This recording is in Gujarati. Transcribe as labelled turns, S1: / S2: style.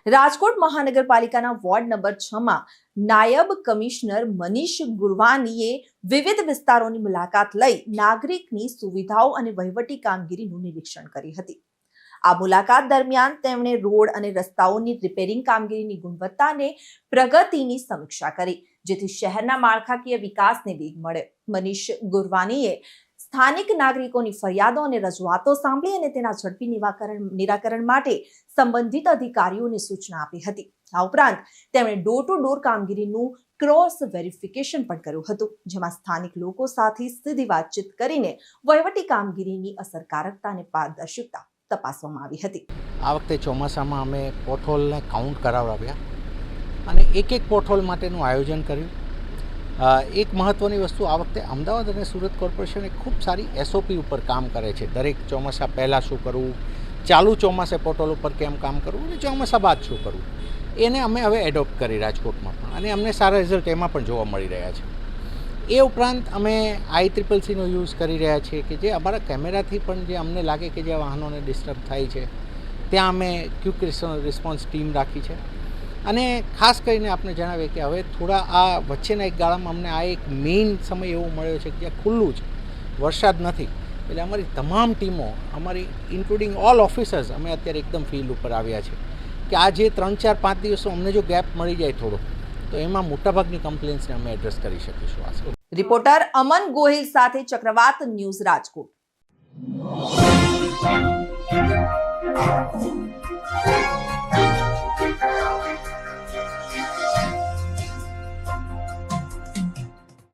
S1: રાજકોટ મહાનગરપાલિકાના વોર્ડ નંબર 6 માં નાયબ કમિશનર મનીષ ગુરવાનીએ વિવિધ વિસ્તારોની મુલાકાત લઈ નાગરિકની સુવિધાઓ અને વહીવટી કામગીરીનું નિરીક્ષણ કરી હતી। આ મુલાકાત દરમિયાન તેમણે રોડ અને રસ્તાઓની રિપેરિંગ કામગીરીની ગુણવત્તા અને પ્રગતિની સમીક્ષા કરી, જેથી શહેરના માળખાકીય વિકાસને વેગ મળે। મનીષ ગુરવાનીએ સ્થાનિક નાગરિકોની ફરિયાદો અને રજૂઆતો સાંભળી અને તેના ઝડપી નિરાકરણ માટે સંબંધિત અધિકારીઓને સૂચના આપી હતી। આ ઉપરાંત તેમણે ડોર ટુ ડોર કામગીરીનું ક્રોસ વેરિફિકેશન પણ કર્યું હતું, જેમાં સ્થાનિક લોકો સાથે સીધી વાતચીત કરીને વહીવટી કામગીરીની અસરકારકતા અને પારદર્શિતા તપાસવામાં આવી હતી।
S2: આ વખતે ચોમાસામાં અમે પોથહોલને કાઉન્ટ કરાવ્યા અને એક પોથહોલ માટેનું આયોજન કર્યું। એક મહત્ત્વની વસ્તુ આ વખતે અમદાવાદ અને સુરત કોર્પોરેશન ખૂબ સારી SOP ઉપર કામ કરે છે। દરેક ચોમાસા પહેલાં શું કરવું, ચાલુ ચોમાસે પોર્ટલ ઉપર કેમ કામ કરવું અને ચોમાસા બાદ શું કરવું, એને અમે હવે એડોપ્ટ કરી રાજકોટમાં પણ, અને અમને સારા રિઝલ્ટ એમાં પણ જોવા મળી રહ્યા છે। એ ઉપરાંત અમે ICCCનો યુઝ કરી રહ્યા છીએ કે જે અમારા કેમેરાથી પણ જે અમને લાગે કે જે વાહનોને ડિસ્ટર્બ થાય છે ત્યાં અમે ક્વિક રિસ્પોન્સ ટીમ રાખી છે। અને ખાસ કરીને આપણે જણાવીએ કે હવે થોડા આ વચ્ચેના એક ગાળામાં અમને આ એક મેઇન સમય એવો મળ્યો છે કે જ્યાં ખુલ્લું છે, વરસાદ નથી, એટલે અમારી તમામ ટીમો, અમારી ઇન્ક્લુડિંગ ઓલ ઓફિસર્સ, અમે અત્યારે એકદમ ફિલ્ડ ઉપર આવ્યા છે કે આ જે 3-4-5 દિવસો અમને જો ગેપ મળી જાય થોડો, તો એમાં મોટાભાગની કમ્પ્લેન્ટ્સને અમે એડ્રેસ કરી શકીશું।
S1: રિપોર્ટર અમન ગોહિલ સાથે ચક્રવાત ન્યૂઝ, રાજકોટ।